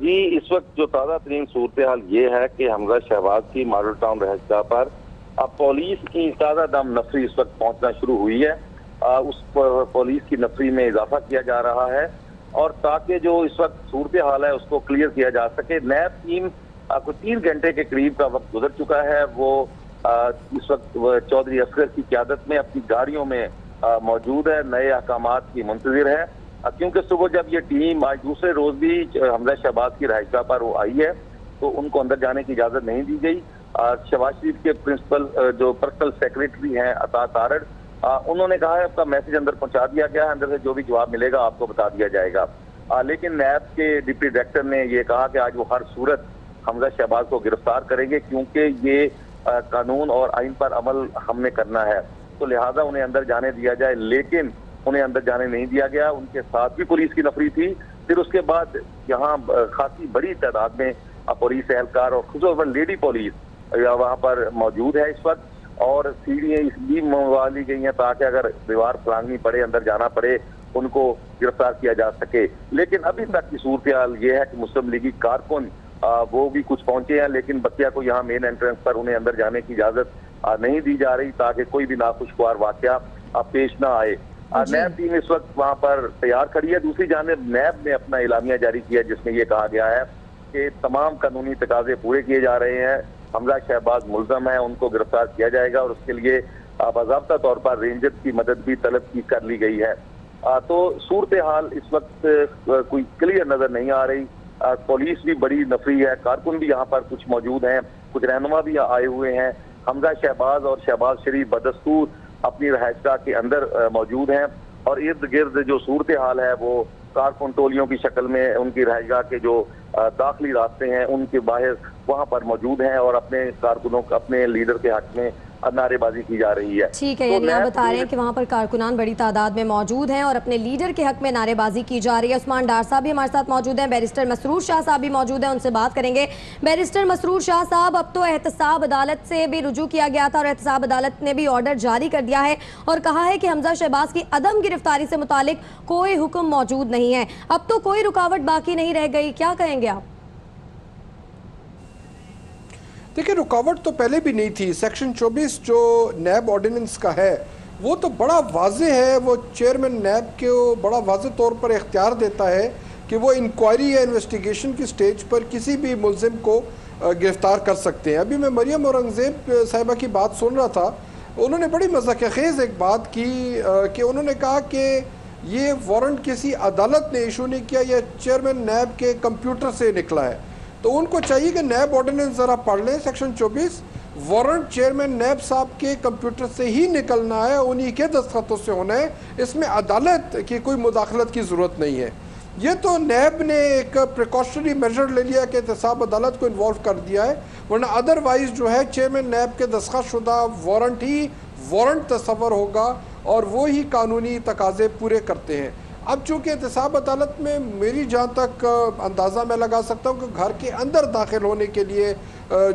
جی اس وقت جو تازہ ترین صورتحال یہ ہے کہ حمزہ شہباز کی ماڈل ٹاؤن رہائشگاہ پر اب پولیس کی تازہ دم نفری اس وقت پہنچنا شروع ہوئی ہے. اس پولیس کی نفری میں اضافہ کیا جا رہا ہے اور تاکہ جو اس وقت صورتحال ہے اس کو کلیئر کیا جا سکے. نیب ٹیم کو 3 گھنٹے کے قریب کا وقت گزر چکا ہے. وہ اس وقت چودھری اصغر کی قیادت میں اپنی گاڑیوں میں موجود ہے, نئے احکامات کی منتظر ہے, کیونکہ صبح جب یہ ٹیم آج دوسرے روز بھی حمزہ شہباز کی رہائشگاہ پر وہ آئی ہے تو ان کو اندر جانے کی اجازت نہیں دی گئی. شہباز شریف کے پرنسپل جو پرسنل سیکریٹری ہیں عطا تارڑ, انہوں نے کہا ہے آپ کا میسج اندر پہنچا دیا گیا ہے, اندر سے جو بھی جواب ملے گا آپ کو بتا دیا جائے گا. لیکن نیب کے ڈپٹی ڈائریکٹر نے یہ کہا کہ آج وہ ہر صورت حمزہ شہباز کو گرفتار کریں گے کیونکہ یہ قانون اور آئین پر عمل ہم نے کرنا ہے, تو لہٰذا انہیں اندر جانے دیا جائے. لیکن انہیں اندر جانے نہیں دیا گیا. ان کے ساتھ بھی پولیس کی نفری تھی. پھر اس کے بعد یہاں خاصی بڑی تعداد میں پولیس اہلکار اور خصوصاً لیڈی پولیس وہاں پر موجود ہے اس وقت, اور سیڑھیاں اس لیے منگوا لی گئی ہیں تاکہ اگر دیوار پھلانگنی پڑے, اندر جانا پڑے, ان کو گرفتار کیا جا سکے. لیکن ابھی تک کی صورتحال یہ ہے کہ مسلم لیگی کارکن وہ بھی کچھ پہنچے ہیں, لیکن بقیہ کو یہاں مین انٹرنس پر انہیں اندر جانے کی اجازت نہیں دی جا رہی تاکہ کوئی بھی ناخوشگوار واقعہ پیش نہ آئے. نیب ٹیم اس وقت وہاں پر تیار کھڑی ہے. دوسری جانب نیب نے اپنا اعلامیہ جاری کیا جس میں یہ کہا گیا ہے کہ تمام قانونی تقاضے پورے کیے جا رہے ہیں, حمزہ شہباز ملزم ہے, ان کو گرفتار کیا جائے گا اور اس کے لیے باضابطہ طور پر رینجرز کی مدد بھی طلب کی کر لی گئی ہے. تو صورتحال اس وقت کوئی کلیئر نظر نہیں آ رہی. پولیس بھی بڑی نفری ہے, کارکن بھی یہاں پر کچھ موجود ہیں, کچھ رہنما بھی آئے ہوئے ہیں. حمزہ شہباز اور شہباز شریف بدستور اپنی رہائشگاہ کے اندر موجود ہیں اور ارد گرد جو صورتحال ہے وہ کارکن ٹولیوں کی شکل میں ان کی رہائشگاہ کے جو داخلی راستے ہیں ان کے باہر وہاں پر موجود ہیں اور اپنے کارکنوں اپنے لیڈر کے حق میں نعرے بازی کی جا رہی ہے. ٹھیک ہے, یعنی آپ بتا رہے ہیں کہ وہاں پر کارکنان بڑی تعداد میں موجود ہیں اور اپنے لیڈر کے حق میں نعرے بازی کی جا رہی ہے. عثمان ڈار صاحب بھی ہمارے ساتھ موجود ہیں, بیرسٹر مسرور شاہ صاحب بھی موجود ہیں, ان سے بات کریں گے. بیرسٹر مسرور شاہ صاحب, اب تو احتساب عدالت سے بھی رجوع کیا گیا تھا اور احتساب عدالت نے بھی آرڈر جاری کر دیا ہے اور کہا ہے کہ حمزہ شہباز کی عدم گرفتاری سے متعلق کوئی حکم موجود نہیں ہے. اب تو کوئی رکاوٹ باقی نہیں رہ گئی, کیا کہیں گے آپ؟ دیکھیں, رکاوٹ تو پہلے بھی نہیں تھی. سیکشن 24 جو نیب آرڈیننس کا ہے وہ تو بڑا واضح ہے, وہ چیئرمین نیب کو بڑا واضح طور پر اختیار دیتا ہے کہ وہ انکوائری یا انویسٹیگیشن کی سٹیج پر کسی بھی ملزم کو گرفتار کر سکتے ہیں. ابھی میں مریم اورنگزیب صاحبہ کی بات سن رہا تھا, انہوں نے بڑی مذاق خیز ایک بات کی کہ انہوں نے کہا کہ یہ وارنٹ کسی عدالت نے ایشو نہیں کیا, یہ چیئرمین نیب کے کمپیوٹر سے نکلا ہے. تو ان کو چاہیے کہ نیب آرڈیننس ذرا پڑھ لیں. سیکشن 24 وارنٹ چیئرمین نیب صاحب کے کمپیوٹر سے ہی نکلنا ہے, انہی کے دستخطوں سے ہونا ہے, اس میں عدالت کی کوئی مداخلت کی ضرورت نہیں ہے. یہ تو نیب نے ایک پریکاشنری میجر لے لیا کہ احتساب عدالت کو انوالو کر دیا ہے, ورنہ ادروائز جو ہے چیئرمین نیب کے دستخط شدہ وارنٹ ہی وارنٹ تصور ہوگا اور وہی قانونی تقاضے پورے کرتے ہیں. اب چونکہ احتساب عدالت میں میری جہاں تک اندازہ میں لگا سکتا ہوں کہ گھر کے اندر داخل ہونے کے لیے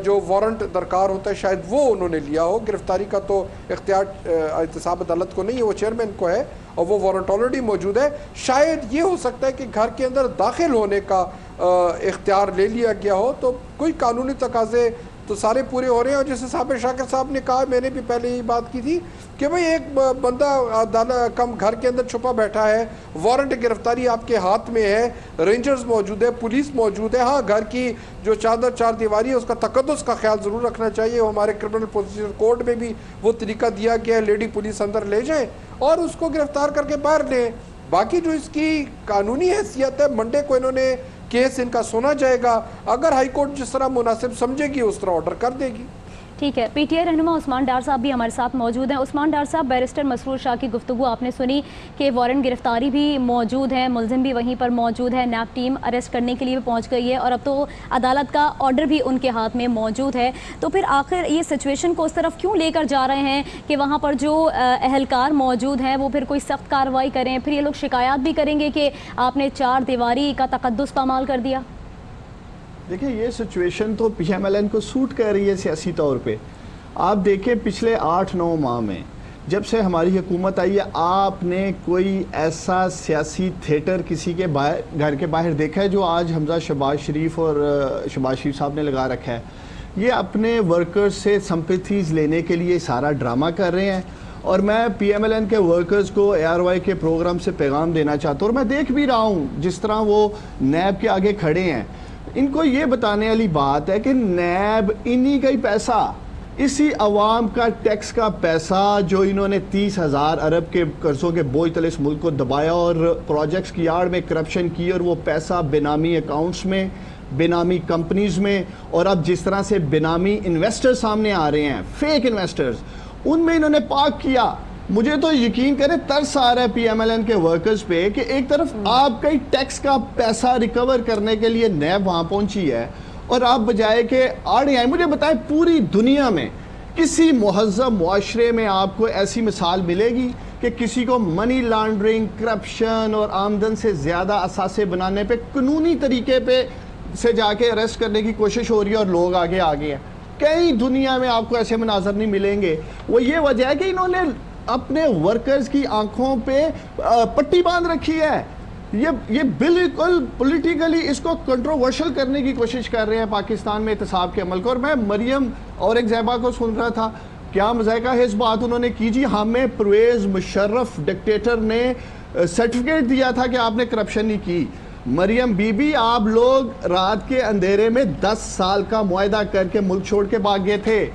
جو وارنٹ درکار ہوتا ہے شاید وہ انہوں نے لیا ہو. گرفتاری کا تو اختیار احتساب عدالت کو نہیں ہے, وہ چیئرمین کو ہے اور وہ وارنٹ آلریڈی موجود ہے. شاید یہ ہو سکتا ہے کہ گھر کے اندر داخل ہونے کا اختیار لے لیا گیا ہو, تو کوئی قانونی تقاضے تو سارے پورے ہو رہے ہیں. اور جیسے صابر شاکر صاحب نے کہا, میں نے بھی پہلے ہی بات کی تھی کہ بھئی ایک بندہ کم گھر کے اندر چھپا بیٹھا ہے, وارنٹ گرفتاری آپ کے ہاتھ میں ہے, رینجرز موجود ہے, پولیس موجود ہے. ہاں, گھر کی جو چار دیواری ہے اس کا تقدس کا خیال ضرور رکھنا چاہیے. ہمارے کرمنل پروسیجر کوڈ میں بھی وہ طریقہ دیا گیا ہے, لیڈی پولیس اندر لے جائیں اور اس کو گرفتار کر کے باہر لیں. باقی جو اس کی قانونی حیثیت ہے, منڈے کو انہوں نے کیس ان کا سنا جائے گا, اگر ہائی کورٹ جس طرح مناسب سمجھے گی اس طرح آرڈر کر دے گی. ٹھیک ہے. پی ٹی آئی رہنما عثمان ڈار صاحب بھی ہمارے ساتھ موجود ہیں. عثمان ڈار صاحب, بیرسٹر مسرور شاہ کی گفتگو آپ نے سنی کہ وارنٹ گرفتاری بھی موجود ہے, ملزم بھی وہیں پر موجود ہے, نیب ٹیم اریسٹ کرنے کے لیے بھی پہنچ گئی ہے اور اب تو عدالت کا آرڈر بھی ان کے ہاتھ میں موجود ہے. تو پھر آخر یہ سچویشن کو اس طرف کیوں لے کر جا رہے ہیں کہ وہاں پر جو اہلکار موجود ہیں وہ پھر کوئی سخت کارروائی کریں, پھر یہ لوگ شکایات بھی کریں گے کہ آپ نے 4 دیواری کا تقدس پامال کر دیا؟ دیکھیں, یہ سچویشن تو PMLN کو سوٹ کر رہی ہے سیاسی طور پہ. آپ دیکھیں پچھلے 8-9 ماہ میں جب سے ہماری حکومت آئی ہے آپ نے کوئی ایسا سیاسی تھیٹر کسی کے گھر کے باہر دیکھا ہے جو آج حمزہ شہباز شریف اور شہباز شریف صاحب نے لگا رکھا ہے؟ یہ اپنے ورکرز سے سمپیتھیز لینے کے لیے سارا ڈرامہ کر رہے ہیں، اور میں پی ایم ایل این کے ورکرز کو اے آر وائی کے پروگرام سے پیغام دینا چاہتا ہوں، اور میں دیکھ بھی رہا ہوں جس طرح وہ نیب کے آگے کھڑے ہیں، ان کو یہ بتانے والی بات ہے کہ نیب انہی کا ہی پیسہ، اسی عوام کا ٹیکس کا پیسہ جو انہوں نے 30,000 ارب کے قرضوں کے بوجھ تلے اس ملک کو دبایا اور پروجیکٹس کی آڑ میں کرپشن کی، اور وہ پیسہ بینامی اکاؤنٹس میں، بینامی کمپنیز میں، اور اب جس طرح سے بینامی انویسٹر سامنے آ رہے ہیں، فیک انویسٹرز، ان میں انہوں نے پاک کیا۔ مجھے تو یقین کرے ترس آ رہا ہے پی ایم ایل این کے ورکرز پہ کہ ایک طرف آپ کا ہی ٹیکس کا پیسہ ریکور کرنے کے لیے نیب وہاں پہنچی ہے، اور آپ بجائے کہ آڑے آئیں۔ مجھے بتائیں پوری دنیا میں کسی مہذب معاشرے میں آپ کو ایسی مثال ملے گی کہ کسی کو منی لانڈرنگ، کرپشن اور آمدن سے زیادہ اثاثے بنانے پہ قانونی طریقے پہ سے جا کے اریسٹ کرنے کی کوشش ہو رہی ہے اور لوگ آگے ہیں؟ کئی دنیا میں آپ کو ایسے مناظر نہیں ملیں گے۔ وہ یہ وجہ ہے کہ انہوں نے اپنے ورکرز کی آنکھوں پہ پٹی باندھ رکھی ہے۔ یہ بالکل پولیٹیکلی اس کو کنٹروورشل کرنے کی کوشش کر رہے ہیں پاکستان میں احتساب کے عمل کو۔ اور میں مریم اور ایک زیبا کو سن رہا تھا، کیا مذائقہ ہے اس بات انہوں نے کی، جی ہمیں پرویز مشرف ڈکٹیٹر نے سرٹیفکیٹ دیا تھا کہ آپ نے کرپشن نہیں کی۔ مریم بی بی، آپ لوگ رات کے اندھیرے میں 10 سال کا معاہدہ کر کے ملک چھوڑ کے بھاگ گئے تھے،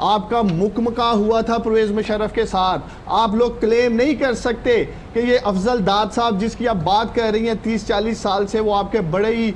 آپ کا مکمکا ہوا تھا پرویز مشرف کے ساتھ۔ آپ لوگ کلیم نہیں کر سکتے کہ یہ افضل داد صاحب جس کی آپ بات کر رہی ہیں 30-40 سال سے وہ آپ کے بڑے ہی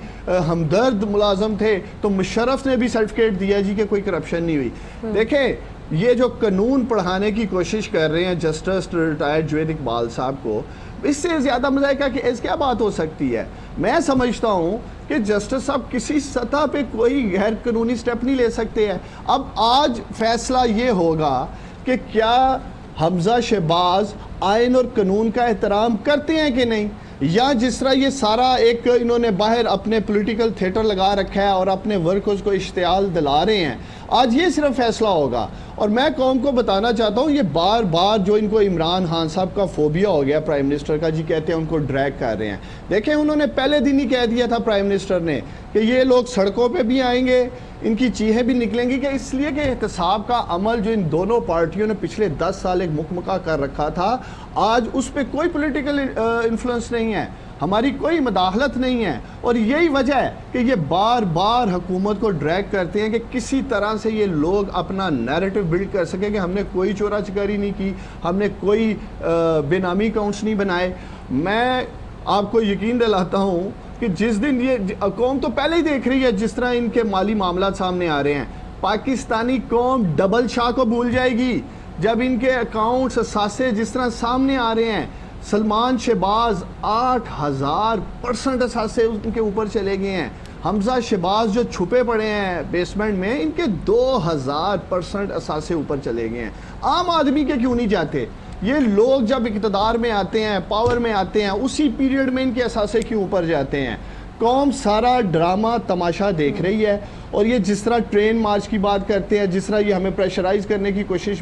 ہمدرد ملازم تھے، تو مشرف نے بھی سرٹیفکیٹ دیا جی کہ کوئی کرپشن نہیں ہوئی۔ دیکھیں یہ جو قانون پڑھانے کی کوشش کر رہے ہیں جسٹس ریٹائرڈ جوید اقبال صاحب کو، اس سے زیادہ مذائقہ کہ اس کیا بات ہو سکتی ہے؟ میں سمجھتا ہوں کہ جسٹس صاحب کسی سطح پہ کوئی غیر قانونی سٹیپ نہیں لے سکتے ہیں۔ اب آج فیصلہ یہ ہوگا کہ کیا حمزہ شہباز آئین اور قانون کا احترام کرتے ہیں کہ نہیں، یا جس طرح یہ سارا ایک انہوں نے باہر اپنے پولیٹیکل تھیٹر لگا رکھا ہے اور اپنے ورکرز کو اشتعال دلا رہے ہیں۔ آج یہ صرف فیصلہ ہوگا، اور میں قوم کو بتانا چاہتا ہوں یہ بار بار جو ان کو عمران خان صاحب کا فوبیا ہو گیا پرائم منسٹر کا، جی کہتے ہیں ان کو ڈریگ کر رہے ہیں۔ دیکھیں انہوں نے پہلے دن ہی کہہ دیا تھا پرائم منسٹر نے کہ یہ لوگ سڑکوں پہ بھی آئیں گے، ان کی چیخیں بھی نکلیں گی، کہ اس لیے کہ احتساب کا عمل جو ان دونوں پارٹیوں نے پچھلے 10 سال ایک مکمکا کر رکھا تھا، آج اس پہ کوئی پولیٹیکل انفلوئنس نہیں ہے، ہماری کوئی مداخلت نہیں ہے۔ اور یہی وجہ ہے کہ یہ بار بار حکومت کو ڈریگ کرتے ہیں کہ کسی طرح سے یہ لوگ اپنا نیریٹو بلڈ کر سکیں کہ ہم نے کوئی چورا چکاری نہیں کی، ہم نے کوئی بے نامی اکاؤنٹس نہیں بنائے۔ میں آپ کو یقین دلاتا ہوں کہ جس دن یہ قوم تو پہلے ہی دیکھ رہی ہے جس طرح ان کے مالی معاملات سامنے آ رہے ہیں، پاکستانی قوم ڈبل شاہ کو بھول جائے گی جب ان کے اکاؤنٹس اثاثے جس طرح سامنے آ رہے ہیں۔ سلمان شہباز 8000% اثاثے ان کے اوپر چلے گئے ہیں، حمزہ شہباز جو چھپے پڑے ہیں بیسمنٹ میں ان کے 2000% اثاثے اوپر چلے گئے ہیں۔ عام آدمی کے کیوں نہیں جاتے؟ یہ لوگ جب اقتدار میں آتے ہیں، پاور میں آتے ہیں، اسی پیریڈ میں ان کے اثاثے کیوں اوپر جاتے ہیں؟ قوم سارا ڈرامہ تماشا دیکھ رہی ہے، اور یہ جس طرح ٹرین مارچ کی بات کرتے ہیں، جس طرح یہ ہمیں پریشرائز کرنے کی کوشش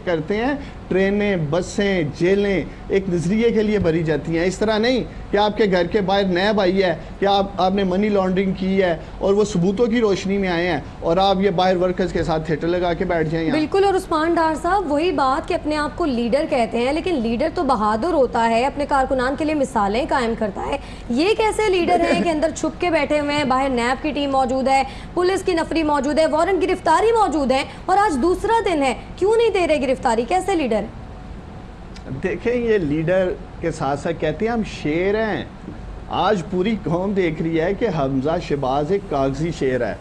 کرتے ہیں، ٹرینیں، بسیں، جیلیں ایک نظریے کے لیے بھری جاتی ہیں۔ اس طرح نہیں کہ آپ کے گھر کے باہر نیب آئی ہے کہ آپ نے منی لانڈرنگ کی ہے اور وہ ثبوتوں کی روشنی میں آئے ہیں اور آپ یہ باہر ورکرز کے ساتھ تھیٹر لگا کے بیٹھ جائیں۔ بالکل، اور عثمان ڈار صاحب وہی بات کہ اپنے آپ کو لیڈر کہتے ہیں، لیکن لیڈر تو بہادر ہوتا ہے، اپنے کارکنان کے لیے مثالیں قائم کرتا ہے۔ یہ کیسے لیڈر ہیں کہ اندر چھپ کے بیٹھے ہوئے ہیں، باہر نیب کی ٹیم موجود ہے، پولیس کی نفری موجود ہے، وارنٹ گرفتاری موجود ہے، اور آج دوسرا دن ہے، کیوں نہیں دے رہے گرفتاری؟ کیسے لیڈر؟ دیکھیں یہ لیڈر کے ساتھ ساتھ کہتے ہیں ہم شیر ہیں۔ آج پوری قوم دیکھ رہی ہے کہ حمزہ شہباز ایک کاغذی شیر ہے۔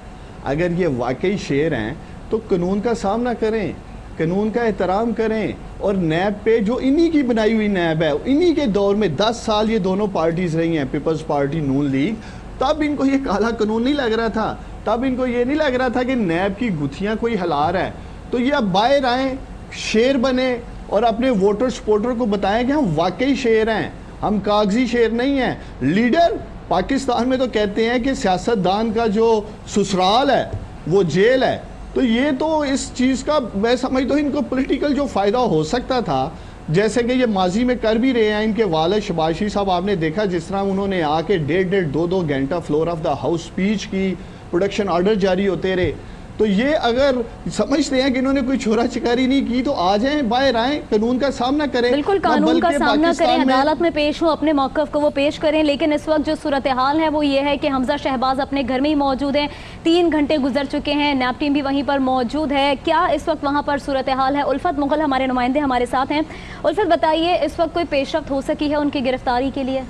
اگر یہ واقعی شیر ہیں تو قانون کا سامنا کریں، قانون کا احترام کریں، اور نیب پہ جو انہی کی بنائی ہوئی نیب ہے، انہی کے دور میں 10 سال یہ دونوں پارٹیز رہی ہیں، پیپلز پارٹی، نون لیگ، تب ان کو یہ کالا قانون نہیں لگ رہا تھا، تب ان کو یہ نہیں لگ رہا تھا کہ نیب کی گتھیاں کوئی ہلا رہا ہے۔ تو یہ اب باہر آئیں، شیر بنے اور اپنے ووٹر سپورٹر کو بتائیں کہ ہم واقعی شیر ہیں، ہم کاغذی شیر نہیں ہیں۔ لیڈر پاکستان میں تو کہتے ہیں کہ سیاستدان کا جو سسرال ہے وہ جیل ہے، تو یہ تو اس چیز کا میں سمجھتا ہوں ان کو پولیٹیکل جو فائدہ ہو سکتا تھا، جیسے کہ یہ ماضی میں کر بھی رہے ہیں، ان کے والد شہباز شریف صاحب آپ نے دیکھا جس طرح انہوں نے آ کے 1.5-2 گھنٹہ floor of the house speech کی، پروڈکشن آرڈر جاری ہوتے رہے. تو یہ اگر سمجھتے ہیں کہ انہوں نے کوئی چھوڑا چکاری نہیں کی تو آ جائیں، باہر آئیں، قانون کا سامنا کریں. بالکل قانون کا سامنا کریں، عدالت میں پیش ہوں، اپنے موقف کو وہ پیش کریں. لیکن اس وقت جو صورتحال ہے وہ یہ ہے کہ حمزہ شہباز اپنے گھر میں ہی موجود ہیں. 3 گھنٹے گزر چکے ہیں، نیب ٹیم بھی وہیں پر موجود ہے. کیا اس وقت وہاں پر صورتحال ہے؟ الفت مغل ہمارے نمائندے ہمارے ساتھ ہیں. الفت بتائیے، اس وقت کوئی پیش رفت ہو سکی ہے ان کی گرفتاری کے لیے؟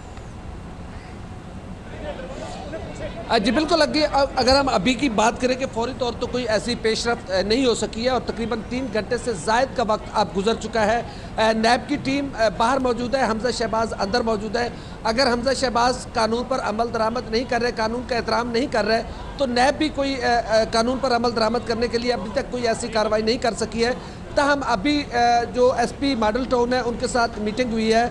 جی بالکل، اگر ہم ابھی کی بات کریں کہ فوری طور تو کوئی ایسی پیش رفت نہیں ہو سکی ہے، اور تقریباً 3 گھنٹے سے زائد کا وقت اب گزر چکا ہے. نیب کی ٹیم باہر موجود ہے، حمزہ شہباز اندر موجود ہے. اگر حمزہ شہباز قانون پر عمل درآمد نہیں کر رہے، قانون کا احترام نہیں کر رہے، تو نیب بھی کوئی قانون پر عمل درآمد کرنے کے لیے ابھی تک کوئی ایسی کارروائی نہیں کر سکی ہے. تاہم ابھی جو ایس پی ماڈل ٹاؤن ہے ان کے ساتھ میٹنگ ہوئی ہے،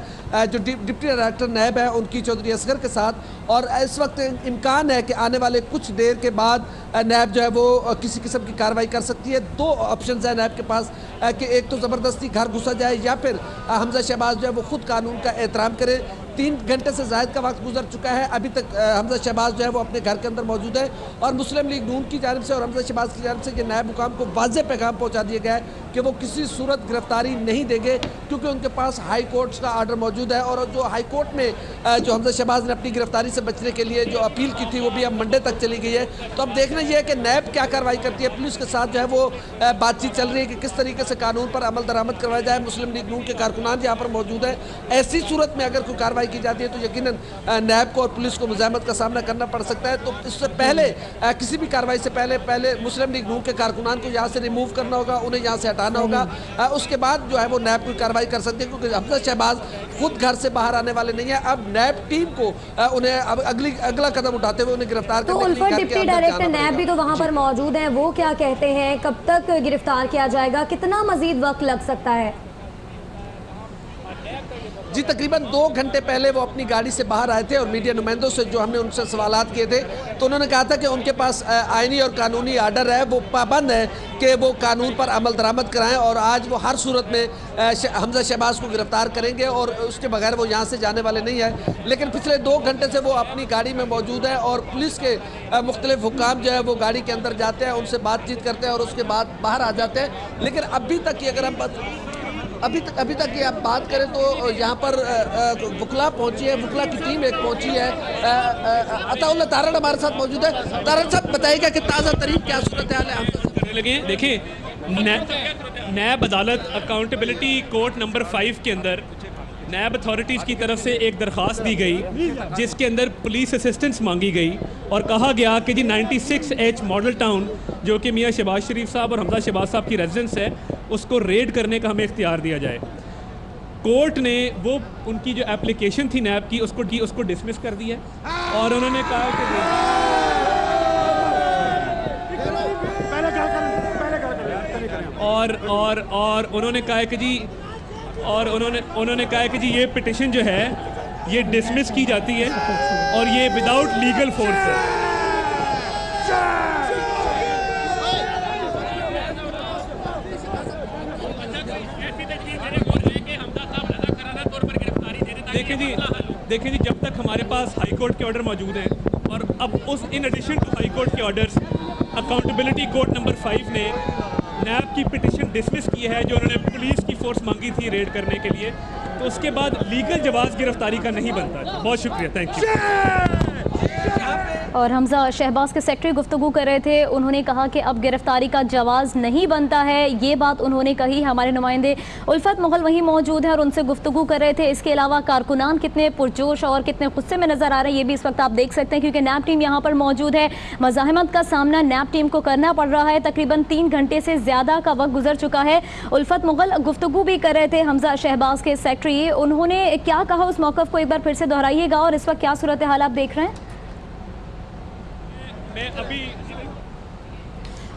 جو ڈپٹی ڈائریکٹر نیب ہے ان کی چودھری اصغر کے ساتھ، اور اس وقت امکان ہے کہ آنے والے کچھ دیر کے بعد نیب جو ہے وہ کسی قسم کی کارروائی کر سکتی ہے. 2 آپشنز ہیں نیب کے پاس کہ ایک تو زبردستی گھر گھسا جائے، یا پھر حمزہ شہباز جو ہے وہ خود قانون کا احترام کرے. 3 گھنٹے سے زائد کا وقت گزر چکا ہے، ابھی تک حمزہ شہباز جو ہے وہ اپنے گھر کے اندر موجود ہے. اور مسلم لیگ نون کی جانب سے اور حمزہ شہباز کی جانب سے یہ نائب حکام کو واضح پیغام پہنچا دیا گیا ہے کہ وہ کسی صورت گرفتاری نہیں دیں گے، کیونکہ ان کے پاس ہائی کورٹ کا آرڈر موجود ہے. اور جو ہائی کورٹ میں جو حمزہ شہباز نے اپنی گرفتاری سے بچنے کے لیے جو اپیل کی تھی وہ بھی اب منڈے تک چلی گئی ہے. تو اب دیکھنا یہ ہے کہ نیب کیا کارروائی کرتی ہے. پولیس کے ساتھ جو ہے وہ بات چیت چل رہی ہے کہ کس طریقے سے قانون پر عمل درآمد کروایا جائے. مسلم لیگ نون کے کارکنان یہاں پر موجود ہیں. ایسی صورت میں اگر کوئی کارروائی کی جاتی ہے تو یقیناً نیب کو اور پولیس کو مزاحمت کا سامنا کرنا پڑ سکتا ہے. تو اس سے پہلے کسی بھی کارروائی سے پہلے مسلم لیگ نون کے کارکنان کو یہاں سے ریموو کرنا ہوگا، انہیں یہاں سے ہٹانا ہوگا. اس کے بعد جو ہے وہ نیب کوئی کارروائی کر سکتے ہیں، کیونکہ حمزہ شہباز خود گھر سے باہر آنے والے نہیں ہیں. اب نیب ٹیم کو انہیں اگلا قدم اٹھاتے ہوئے انہیں گرفتار کرنے کے لیے تو الفت ڈپٹی ڈائریکٹر نیب بھی تو وہاں پر موجود ہیں، وہ کیا کہتے ہیں؟ کب تک گرفتار کیا جائے گا؟ کتنا مزید وقت لگ سکتا ہے؟ جی تقریباً 2 گھنٹے پہلے وہ اپنی گاڑی سے باہر آئے تھے، اور میڈیا نمائندوں سے جو ہم نے ان سے سوالات کیے تھے تو انہوں نے کہا تھا کہ ان کے پاس آئینی اور قانونی آرڈر ہے، وہ پابند ہے کہ وہ قانون پر عمل درآمد کرائیں، اور آج وہ ہر صورت میں حمزہ شہباز کو گرفتار کریں گے، اور اس کے بغیر وہ یہاں سے جانے والے نہیں ہیں. لیکن پچھلے 2 گھنٹے سے وہ اپنی گاڑی میں موجود ہیں، اور پولیس کے مختلف حکام جو ہے وہ گاڑی کے اندر جاتے ہیں، ان سے بات چیت کرتے ہیں اور اس کے بعد باہر آ جاتے ہیں. لیکن ابھی تک کی اگر ہم ابھی تک یہ آپ بات کریں تو یہاں پر وکلا پہنچی ہے، وکلا کی ٹیم ایک پہنچی ہے. عطا اللہ تارڑ ہمارے ساتھ موجود ہے. تارڑ صاحب بتائیے گا کہ تازہ ترین کیا صورتحال ہے؟ دیکھیں نیب عدالت اکاؤنٹیبلٹی کورٹ نمبر 5 کے اندر نیب اتھارٹیز کی طرف سے ایک درخواست دی گئی جس کے اندر پولیس اسسٹنس مانگی گئی، اور کہا گیا کہ جی 96H ماڈل ٹاؤن جو کہ میاں شہباز شریف صاحب اور حمزہ شہباز صاحب کی ریزیڈنس ہے اس کو ریڈ کرنے کا ہمیں اختیار دیا جائے. کورٹ نے وہ ان کی جو اپلیکیشن تھی نیب کی اس کو ڈسمس کر دیا، اور انہوں نے کہا کہ اور انہوں نے کہا کہ جی انہوں نے کہا کہ جی یہ پٹیشن جو ہے یہ ڈسمس کی جاتی ہے اور یہ وداؤٹ لیگل فورس ہے. دیکھیں جی جب تک ہمارے پاس ہائی کورٹ کے آرڈر موجود ہیں، اور اب ان ایڈیشن ٹو ہائی کورٹ کے آرڈرز اکاؤنٹیبلٹی کورٹ نمبر 5 نے نیب کی پٹیشن ڈسمس کی ہے جو انہوں نے پولیس کی فورس مانگی تھی ریڈ کرنے کے لیے، تو اس کے بعد لیگل جواز گرفتاری کا نہیں بنتا. بہت شکریہ، تھینک یو. اور حمزہ شہباز کے سیکرٹری گفتگو کر رہے تھے، انہوں نے کہا کہ اب گرفتاری کا جواز نہیں بنتا ہے. یہ بات انہوں نے کہی. ہمارے نمائندے الفت مغل وہیں موجود ہیں اور ان سے گفتگو کر رہے تھے. اس کے علاوہ کارکنان کتنے پرجوش اور کتنے غصے میں نظر آ رہے ہیں یہ بھی اس وقت آپ دیکھ سکتے ہیں، کیونکہ نیب ٹیم یہاں پر موجود ہے. مزاحمت کا سامنا نیب ٹیم کو کرنا پڑ رہا ہے. تقریباً 3 گھنٹے سے زیادہ کا وقت گزر چکا ہے. الفت مغل گفتگو بھی کر رہے تھے حمزہ شہباز کے سیکرٹری، انہوں نے کیا کہا اس موقف کو ایک بار پھر سے دہرائیے گا، اور اس وقت کیا صورتحال آپ دیکھ رہے ہیں؟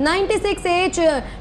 96H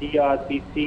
CRPC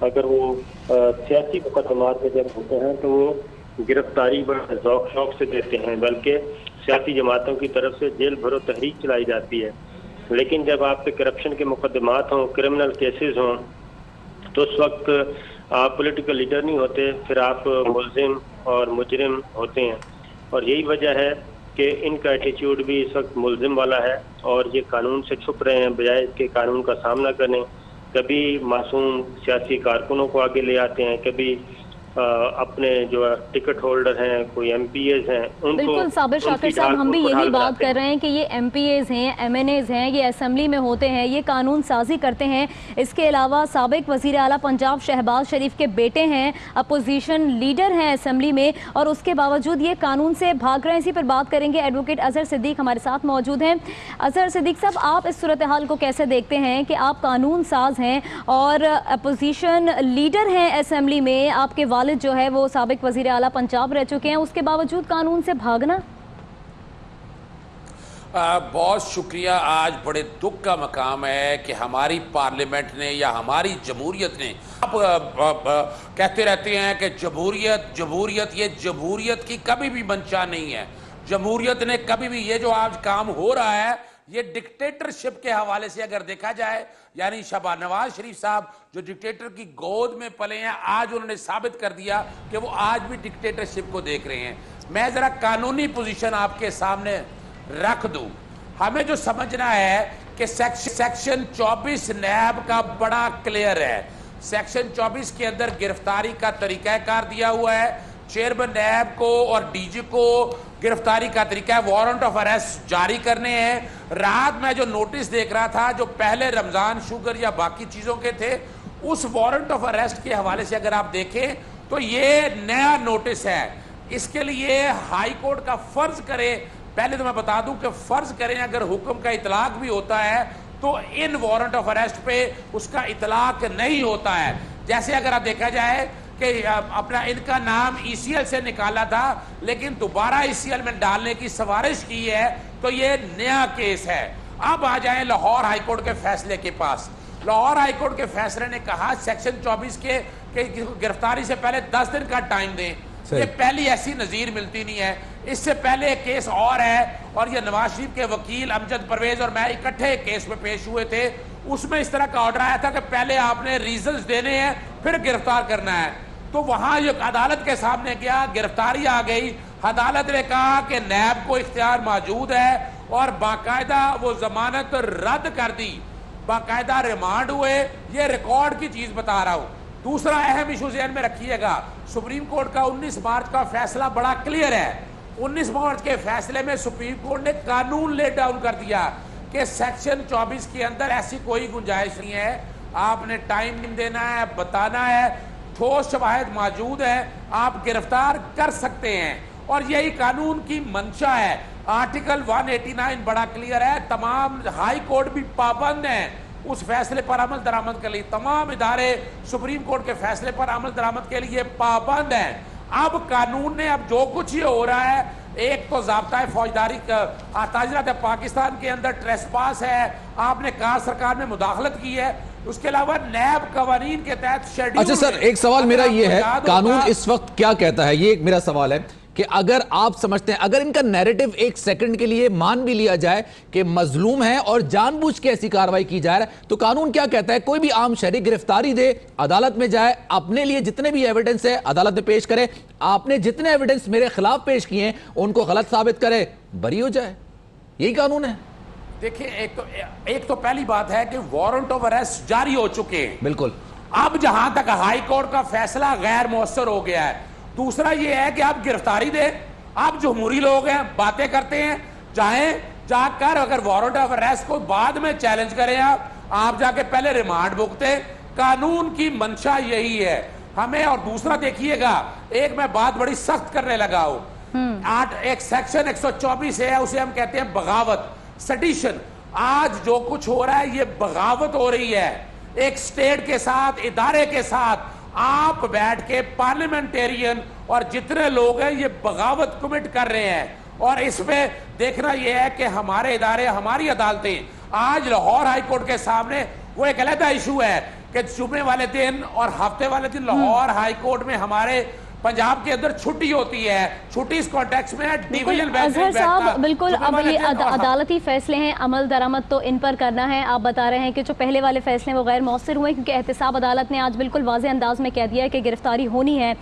اگر وہ سیاسی مقدمات میں جب ہوتے ہیں تو وہ گرفتاری بڑے ذوق شوق سے دیتے ہیں، بلکہ سیاسی جماعتوں کی طرف سے جیل بھرو تحریک چلائی جاتی ہے. لیکن جب آپ پہ کرپشن کے مقدمات ہوں، کرمنل کیسز ہوں، تو اس وقت آپ پولیٹیکل لیڈر نہیں ہوتے، پھر آپ ملزم اور مجرم ہوتے ہیں. اور یہی وجہ ہے کہ ان کا ایٹیچیوڈ بھی اس وقت ملزم والا ہے، اور یہ قانون سے چھپ رہے ہیں بجائے کہ قانون کا سامنا کریں. کبھی معصوم سیاسی کارکنوں کو آگے لے آتے ہیں، کبھی اپنے جو ٹکٹ ہولڈر ہیں، کوئی ایم پی ایز ہیں، ان کو. بالکل صابر شاکر صاحب، ہم بھی یہی بات کر رہے ہیں کہ یہ ایم پی ایز ہیں، ایم این ایز ہیں، یہ اسمبلی میں ہوتے ہیں، یہ قانون سازی کرتے ہیں. اس کے علاوہ سابق وزیر اعلیٰ پنجاب شہباز شریف کے بیٹے ہیں، اپوزیشن لیڈر ہیں اسمبلی میں، اور اس کے باوجود یہ قانون سے بھاگ رہے ہیں. اسی پر بات کریں گے. ایڈوکیٹ اظہر صدیق ہمارے ساتھ موجود ہیں. اظہر صدیق صاحب، آپ اس صورتحال کو کیسے دیکھتے ہیں کہ آپ قانون ساز ہیں اور اپوزیشن لیڈر ہیں اسمبلی میں، آپ کے والد جو ہے وہ سابق وزیر اعلیٰ پنجاب رہ چکے ہیں، اس کے باوجود قانون سے بھاگنا؟ بہت شکریہ. آج بڑے دکھ کا مقام ہے کہ ہماری پارلیمنٹ نے یا ہماری جمہوریت نے، آپ کہتے رہتے ہیں کہ جمہوریت یہ جمہوریت کی کبھی بھی منشا نہیں ہے. جمہوریت نے کبھی بھی یہ جو آج کام ہو رہا ہے یہ ڈکٹیٹرشپ کے حوالے سے اگر دیکھا جائے، یعنی نواز شریف صاحب جو ڈکٹیٹر کی گود میں پلے ہیں، آج انہوں نے ثابت کر دیا کہ وہ آج بھی ڈکٹیٹرشپ کو دیکھ رہے ہیں. میں ذرا قانونی پوزیشن آپ کے سامنے رکھ دوں. ہمیں جو سمجھنا ہے کہ سیکشن 24 نیب کا بڑا کلیئر ہے. سیکشن 24 کے اندر گرفتاری کا طریقہ کار دیا ہوا ہے. چیئرمین نیب کو اور ڈی جی کو گرفتاری کا طریقہ ہے، وارنٹ آف اریسٹ جاری کرنے ہیں. رات میں جو نوٹس دیکھ رہا تھا جو پہلے رمضان شوگر یا باقی چیزوں کے تھے، اس وارنٹ آف اریسٹ کے حوالے سے اگر آپ دیکھیں تو یہ نیا نوٹس ہے. اس کے لیے ہائی کورٹ کا فرض کرے، پہلے تو میں بتا دوں کہ فرض کریں اگر حکم کا اطلاق بھی ہوتا ہے تو ان وارنٹ آف اریسٹ پہ اس کا اطلاق نہیں ہوتا ہے. جیسے اگر آپ دیکھا جائے کہ اپنا ان کا نام ای سی ایل سے نکالا تھا لیکن دوبارہ ای سی ایل میں ڈالنے کی سفارش کی ہے، تو یہ نیا کیس ہے. اب آ جائیں لاہور ہائی کورٹ کے فیصلے کے پاس. لاہور ہائی کورٹ کے فیصلے نے کہا سیکشن 24 کے گرفتاری سے پہلے 10 دن کا ٹائم دیں. یہ پہلی ایسی نظیر ملتی نہیں ہے. اس سے پہلے ایک کیس اور ہے، اور یہ نواز شریف کے وکیل امجد پرویز اور میں اکٹھے کیس میں پیش ہوئے تھے. اس میں اس طرح کا آرڈر آیا تھا کہ پہلے آپ نے ریزنز دینے ہیں پھر گرفتار کرنا ہے. تو وہاں یہ عدالت کے سامنے گیا، گرفتاری آ گئی. عدالت نے کہا کہ نیب کو اختیار موجود ہے اور باقاعدہ وہ ضمانت رد کر دی، باقاعدہ ریمانڈ ہوئے. یہ ریکارڈ کی چیز بتا رہا ہوں. دوسرا اہم ایشو ذہن میں رکھیے گا، سپریم کورٹ کا 19 مارچ کا فیصلہ بڑا کلیئر ہے. 19 مارچ کے فیصلے میں سپریم کورٹ نے قانون لے ڈاؤن کر دیا کہ سیکشن 24 کے اندر ایسی کوئی گنجائش نہیں ہے. آپ نے ٹائم دینا ہے، بتانا ہے، ٹھوس شواہد موجود ہیں، آپ گرفتار کر سکتے ہیں. اور یہی قانون کی منشا ہے. آرٹیکل 189 بڑا کلیئر ہے. تمام ہائی کورٹ بھی پابند ہیں اس فیصلے پر عمل درآمد کے لیے. تمام ادارے سپریم کورٹ کے فیصلے پر عمل درآمد کے لیے پابند ہیں. اب قانون نے اب جو کچھ یہ ہو رہا ہے، ایک تو ضابطہ فوجداری تعزیرات پاکستان کے اندر ٹریسپاس ہے، آپ نے کہا سرکار میں مداخلت کی ہے. اس کے علاوہ نیب قوانین کے تحت شیڈیول. اچھا سر، ایک سوال میرا یہ ہے، قانون اس وقت کیا کہتا ہے؟ یہ ایک میرا سوال ہے کہ اگر آپ سمجھتے ہیں، اگر ان کا نیریٹو ایک سیکنڈ کے لیے مان بھی لیا جائے کہ مظلوم ہے اور جان بوجھ کے ایسی کاروائی کی جا رہا ہے، تو قانون کیا کہتا ہے؟ کوئی بھی عام شہری گرفتاری دے، عدالت میں جائے، اپنے لیے جتنے بھی ایویڈنس ہے عدالت میں پیش کرے، آپ نے جتنے ایویڈنس میرے خلاف پیش کیے ہیں ان کو غلط ثابت کرے، بری ہو جائے. یہی قانون ہے. دیکھیں، ایک تو پہلی بات ہے کہ وارنٹ آف اریسٹ جاری ہو چکے ہیں. بالکل. اب جہاں تک ہائی کورٹ کا فیصلہ غیر مؤثر ہو گیا ہے. دوسرا یہ ہے کہ آپ گرفتاری دیں، آپ جمہوری لوگ ہیں، باتیں کرتے ہیں، جائیں جا کر اگر وارنٹ آف اریسٹ کو بعد میں چیلنج کریں، آپ جا کے پہلے ریمانڈ بھگتے. قانون کی منشا یہی ہے ہمیں. اور دوسرا دیکھیے گا، ایک میں بات بڑی سخت کرنے لگا ہوں. ایک سیکشن 124 ہے، اسے ہم کہتے ہیں بغاوت، سیڈیشن. آج جو کچھ ہو رہا ہے یہ بغاوت ہو رہی ہے. ایک سٹیٹ کے ساتھ، ادارے کے ساتھ آپ بیٹھ کے پارلیمنٹیرین اور جتنے لوگ ہیں یہ بغاوت کمٹ کر رہے ہیں. اور اس میں دیکھنا یہ ہے کہ ہمارے ادارے، ہماری عدالتیں، آج لاہور ہائی کورٹ کے سامنے وہ ایک علیحدہ ایشو ہے کہ جمعے والے دن اور ہفتے والے دن لاہور ہائی کورٹ میں ہمارے پنجاب کے اندر چھٹی ہوتی ہے. چھٹی اس کانٹیکس میں ڈیویژن بینچ اظہر صاحب بالکل اب یہ عدالتی فیصلے ہیں, عمل درآمد تو ان پر کرنا ہے. آپ بتا رہے ہیں کہ جو پہلے والے فیصلے ہیں وہ غیر مؤثر ہوئے کیونکہ احتساب عدالت نے آج بالکل واضح انداز میں کہہ دیا ہے کہ گرفتاری ہونی ہے.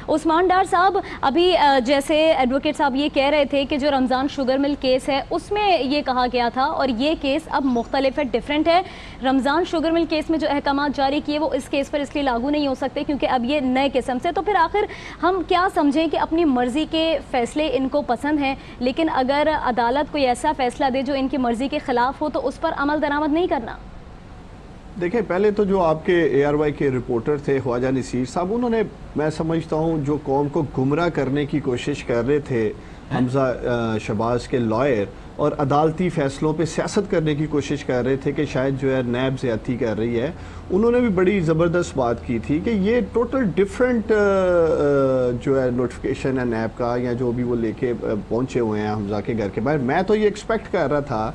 عثمان ڈار صاحب, ابھی جیسے ایڈوکیٹ صاحب یہ کہہ رہے تھے کہ جو رمضان شوگر مل کیس ہے اس میں یہ کہا گیا تھا اور یہ کیس اب مختلف ہے, ڈیفرنٹ ہے. رمضان شوگر مل کیس میں جو احکامات جاری کیے وہ اس کیس پر اس لیے لاگو نہیں ہو سکتے کیونکہ اب یہ نئے قسم سے. تو پھر آخر ہم کیا سمجھیں کہ اپنی مرضی کے فیصلے ان کو پسند ہیں, لیکن اگر عدالت کوئی ایسا فیصلہ دے جو ان کی مرضی کے خلاف ہو تو اس پر عمل درآمد نہیں کرنا؟ دیکھیں, پہلے تو جو آپ کے ARY کے رپورٹر تھے خواجہ نصیر صاحب, انہوں نے میں سمجھتا ہوں جو قوم کو گمراہ کرنے کی کوشش کر رہے تھے حمزہ شہباز کے لائر, اور عدالتی فیصلوں پہ سیاست کرنے کی کوشش کر رہے تھے کہ شاید جو ہے نیب زیادتی کر رہی ہے, انہوں نے بھی بڑی زبردست بات کی تھی کہ یہ ٹوٹل ڈیفرنٹ جو ہے نوٹیفیکیشن ہے نیب کا یا جو بھی وہ لے کے پہنچے ہوئے ہیں حمزہ کے گھر کے باہر. میں تو یہ ایکسپیکٹ کر رہا تھا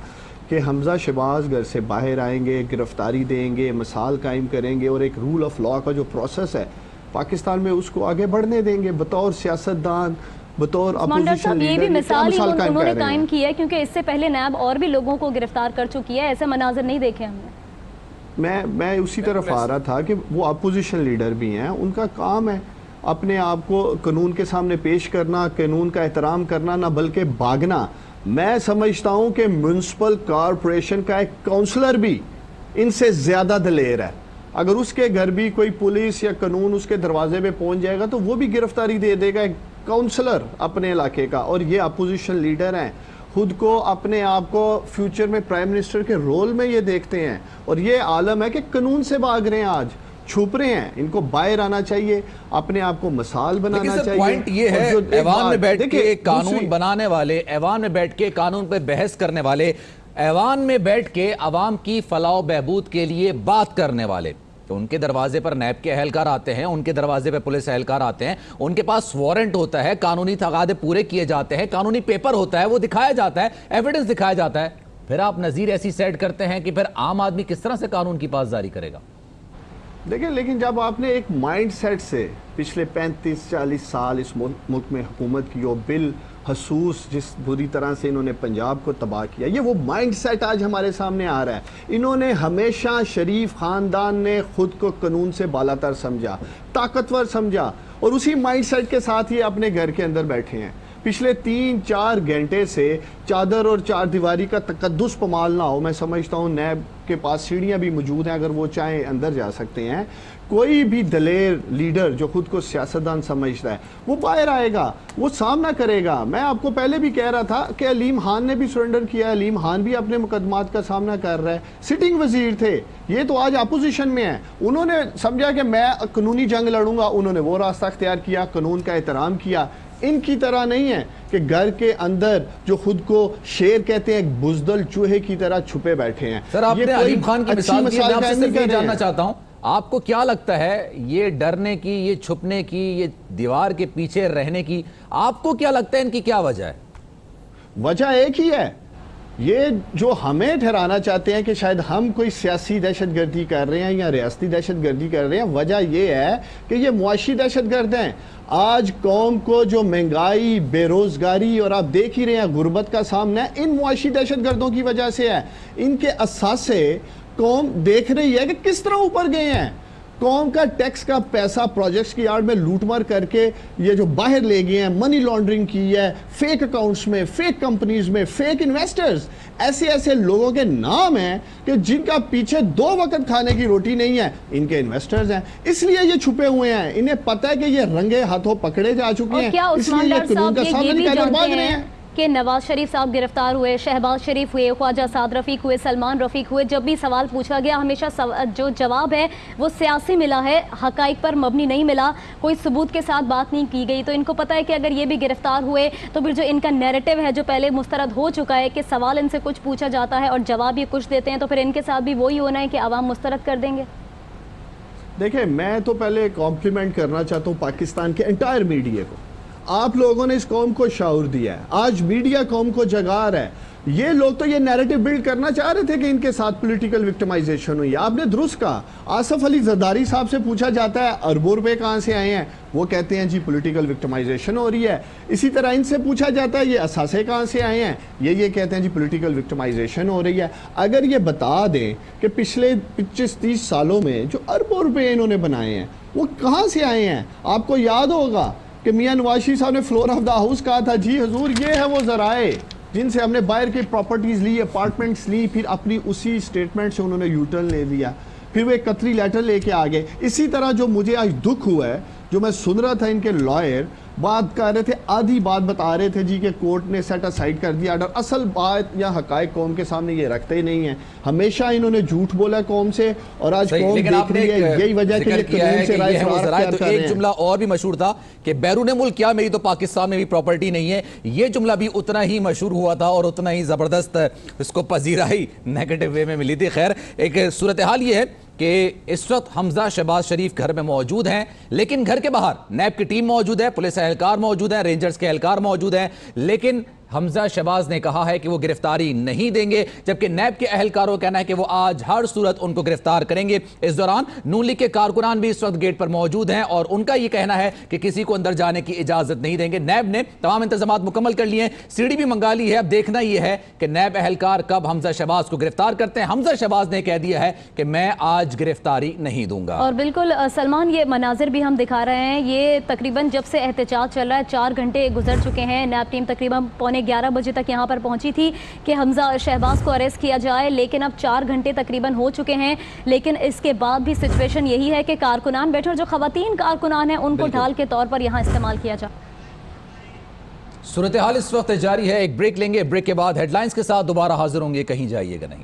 کہ حمزہ شہباز گھر سے باہر آئیں گے, گرفتاری دیں گے, مثال قائم کریں گے اور ایک رول آف لاء کا جو پروسیس ہے پاکستان میں اس کو آگے بڑھنے دیں گے بطور سیاستدان, بطور اپوزیشن لیڈر. یہ بھی مثال ہی انہوں نے قائم کی ہے کیونکہ اس سے پہلے نیب اور بھی لوگوں کو گرفتار کر چکی ہے, ایسے مناظر نہیں دیکھے ہم نے. میں اسی طرف آ رہا تھا کہ وہ اپوزیشن لیڈر بھی ہیں, ان کا کام ہے اپنے آپ کو قانون کے سامنے پیش کرنا, قانون کا احترام کرنا, نہ بلکہ بھاگنا. میں سمجھتا ہوں کہ میونسپل کارپوریشن کا ایک کونسلر بھی ان سے زیادہ دلیر ہے. اگر اس کے گھر بھی کوئی پولیس یا قانون اس کے دروازے پہ پہنچ جائے گا تو وہ بھی گرفتاری دے دے گا, ایک کونسلر اپنے علاقے کا. اور یہ اپوزیشن لیڈر ہیں, خود کو اپنے آپ کو فیوچر میں پرائم منسٹر کے رول میں یہ دیکھتے ہیں, اور یہ عالم ہے کہ قانون سے بھاگ رہے ہیں, آج چھپ رہے ہیں. ان کو باہر آنا چاہیے, اپنے آپ کو مثال بنانا چاہیے. پوائنٹ یہ ہے ایوان میں بیٹھ کے قانون بنانے والے, ایوان میں بیٹھ کے قانون پہ بحث کرنے والے, ایوان میں بیٹھ کے عوام کی فلاح و بہبود کے لیے بات کرنے والے, تو ان کے دروازے پر نیب کے اہلکار آتے ہیں, ان کے دروازے پہ پولیس اہلکار آتے ہیں, ان کے پاس وارنٹ ہوتا ہے, قانونی تقاضے پورے کیے جاتے ہیں, قانونی پیپر ہوتا ہے, وہ دکھایا جاتا ہے, ایویڈنس دکھایا جاتا ہے. پھر آپ نظیر ایسی سیٹ کرتے ہیں کہ پھر عام آدمی کس طرح سے قانون کی پاسداری کرے گا؟ دیکھیں, لیکن جب آپ نے ایک مائنڈ سیٹ سے پچھلے 35-40 سال اس ملک میں حکومت کی, اور بالخصوص جس بری طرح سے انہوں نے پنجاب کو تباہ کیا, یہ وہ مائنڈ سیٹ آج ہمارے سامنے آ رہا ہے. انہوں نے ہمیشہ شریف خاندان نے خود کو قانون سے بالاتر سمجھا, طاقتور سمجھا, اور اسی مائنڈ سیٹ کے ساتھ یہ اپنے گھر کے اندر بیٹھے ہیں. پچھلے 3-4 گھنٹے سے چادر اور چار دیواری کا تقدس پمال نہ ہو. میں سمجھتا ہوں نیب کے پاس سیڑھیاں بھی موجود ہیں, اگر وہ چاہیں اندر جا سکتے ہیں. کوئی بھی دلیر لیڈر جو خود کو سیاستدان سمجھتا ہے وہ باہر آئے گا, وہ سامنا کرے گا. میں آپ کو پہلے بھی کہہ رہا تھا کہ علیم خان نے بھی سرنڈر کیا, علیم خان بھی اپنے مقدمات کا سامنا کر رہا ہے, سٹنگ وزیر تھے, یہ تو آج اپوزیشن میں ہیں. انہوں نے سمجھا کہ میں قانونی جنگ لڑوں گا, انہوں نے وہ راستہ اختیار کیا, قانون کا احترام کیا. ان کی طرح نہیں ہے کہ گھر کے اندر جو خود کو شیر کہتے ہیں ایک بزدل چوہے کی طرح چھپے بیٹھے ہیں. سر, آپ نے علیم خان کی مثال دی, میں آپ سے صرف یہ جاننا چاہتا ہوں, آپ کو کیا لگتا ہے یہ ڈرنے کی, یہ چھپنے کی, یہ دیوار کے پیچھے رہنے کی, آپ کو کیا لگتا ہے ان کی کیا وجہ ہے؟ وجہ ایک ہی ہے, یہ جو ہمیں ٹھہرانا چاہتے ہیں کہ شاید ہم کوئی سیاسی دہشت گردی کر رہے ہیں یا ریاستی دہشت گردی کر رہے ہیں. وجہ یہ ہے کہ یہ معاشی دہشت گرد ہیں. آج قوم کو جو مہنگائی, بے روزگاری اور آپ دیکھ ہی رہے ہیں غربت کا سامنا ہے, ان معاشی دہشت گردوں کی وجہ سے ہے. ان کے اثاثے قوم دیکھ رہی ہے کہ کس طرح اوپر گئے ہیں. قوم کا ٹیکس کا پیسہ پروجیکٹس کی آڑ میں لوٹ مار کر کے یہ جو باہر لے گئے ہیں, منی لانڈرنگ کی ہے, فیک اکاؤنٹس میں, فیک کمپنیز میں, فیک انویسٹرز, ایسے لوگوں کے نام ہیں کہ جن کا پیچھے 2 وقت کھانے کی روٹی نہیں ہے, ان کے انویسٹرز ہیں. اس لیے یہ چھپے ہوئے ہیں, انہیں پتہ ہے کہ یہ رنگے ہاتھوں پکڑے جا چکے ہیں, اس لیے یہ قانون کا سامنا نکال کر بھاگ رہے ہیں. کہ نواز شریف صاحب گرفتار ہوئے, شہباز شریف ہوئے, خواجہ سعد رفیق ہوئے, سلمان رفیق ہوئے, جب بھی سوال پوچھا گیا ہمیشہ جو جواب ہے وہ سیاسی ملا ہے, حقائق پر مبنی نہیں ملا, کوئی ثبوت کے ساتھ بات نہیں کی گئی. تو ان کو پتہ ہے کہ اگر یہ بھی گرفتار ہوئے تو پھر جو ان کا نیریٹو ہے جو پہلے مسترد ہو چکا ہے کہ سوال ان سے کچھ پوچھا جاتا ہے اور جواب یہ کچھ دیتے ہیں, تو پھر ان کے ساتھ بھی وہی ہونا ہے کہ عوام مسترد کر دیں گے. دیکھیں, میں تو پہلے کمپلیمنٹ کرنا چاہتا ہوں پاکستان کے انٹائر میڈیا کو. آپ لوگوں نے اس قوم کو شعور دیا ہے, آج میڈیا قوم کو جگا رہا ہے. یہ لوگ تو یہ نیریٹو بلڈ کرنا چاہ رہے تھے کہ ان کے ساتھ پولیٹیکل وکٹمائزیشن ہوئی. آپ نے درست کہا, آصف علی زرداری صاحب سے پوچھا جاتا ہے اربوں روپے کہاں سے آئے ہیں, وہ کہتے ہیں جی پولیٹیکل وکٹمائزیشن ہو رہی ہے. اسی طرح ان سے پوچھا جاتا ہے یہ اثاثے کہاں سے آئے ہیں, یہ کہتے ہیں جی پولیٹیکل وکٹمائزیشن ہو رہی ہے. اگر یہ بتا دیں کہ پچھلے 25-30 سالوں میں جو اربوں روپے انہوں نے بنائے ہیں وہ کہاں سے آئے ہیں. آپ کو یاد ہوگا کہ میاں نواز شریف صاحب نے فلور آف دا ہاؤس کہا تھا جی حضور یہ ہے وہ ذرائع جن سے ہم نے باہر کی پراپرٹیز لی, اپارٹمنٹس لی, پھر اپنی اسی سٹیٹمنٹ سے انہوں نے یوٹرن لے لیا, پھر وہ ایک قطری لیٹر لے کے آگئے. اسی طرح جو مجھے آج دکھ ہوا ہے, جو میں سن رہا تھا ان کے لائر بات کر رہے تھے, آدھی بات بتا رہے تھے جی کہ کورٹ نے سیٹ اسائیڈ کر دیا آرڈر. اصل بات یا حقائق قوم کے سامنے یہ رکھتے ہی نہیں ہیں. ہمیشہ انہوں نے جھوٹ بولا قوم سے, اور آج قوم دیکھ رہی ہے. یہی وجہ کہ یہ قانون سے رائے فرار کر رہے ہیں. ایک جملہ اور بھی مشہور تھا کہ بیرون ملک کیا میری تو پاکستان میں بھی پراپرٹی نہیں ہے. یہ جملہ بھی اتنا ہی مشہور ہوا تھا اور اتنا ہی زبردست اس کو پذیرائی نیگیٹو وے میں ملی تھی. خیر, ایک صورتحال یہ ہے کہ اس وقت حمزہ شہباز شریف گھر میں موجود ہیں, لیکن گھر کے باہر نیب کی ٹیم موجود ہے, پولیس اہلکار موجود ہیں, رینجرز کے اہلکار موجود ہیں, لیکن حمزہ شہباز نے کہا ہے کہ وہ گرفتاری نہیں دیں گے, جبکہ نیب کے اہلکاروں کا کہنا ہے کہ وہ آج ہر صورت ان کو گرفتار کریں گے. اس دوران نون لیگ کے کارکنان بھی اس وقت گیٹ پر موجود ہیں اور ان کا یہ کہنا ہے کہ کسی کو اندر جانے کی اجازت نہیں دیں گے. نیب نے تمام انتظامات مکمل کر لیے ہیں, سی ڈی بھی منگا لی ہے. اب دیکھنا یہ ہے کہ نیب اہلکار کب حمزہ شہباز کو گرفتار کرتے ہیں. حمزہ شہباز نے کہہ دیا ہے کہ میں آج گرفتاری نہیں دوں گا. اور بالکل سلمان, یہ مناظر بھی ہم دکھا رہے ہیں. یہ تقریباً جب سے احتجاج چل رہا ہے 4 گھنٹے گزر چکے ہیں. نیب ٹیم تقریباً 11:15 بجے تک یہاں پر پہنچی تھی کہ حمزہ شہباز کو اریسٹ کیا جائے, لیکن اب 4 گھنٹے تقریباً ہو چکے ہیں. لیکن اس کے بعد بھی سچویشن یہی ہے کہ کارکنان بیٹھے, اور جو خواتین کارکنان ہیں ان کو ڈھال کے طور پر یہاں استعمال کیا جائے. صورتحال اس وقت جاری ہے. ایک بریک لیں گے, بریک کے بعد ہیڈ لائنز کے ساتھ دوبارہ حاضر ہوں گے, کہیں جائیے گا نہیں.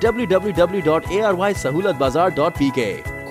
www.arysahoulatbazaar.pk.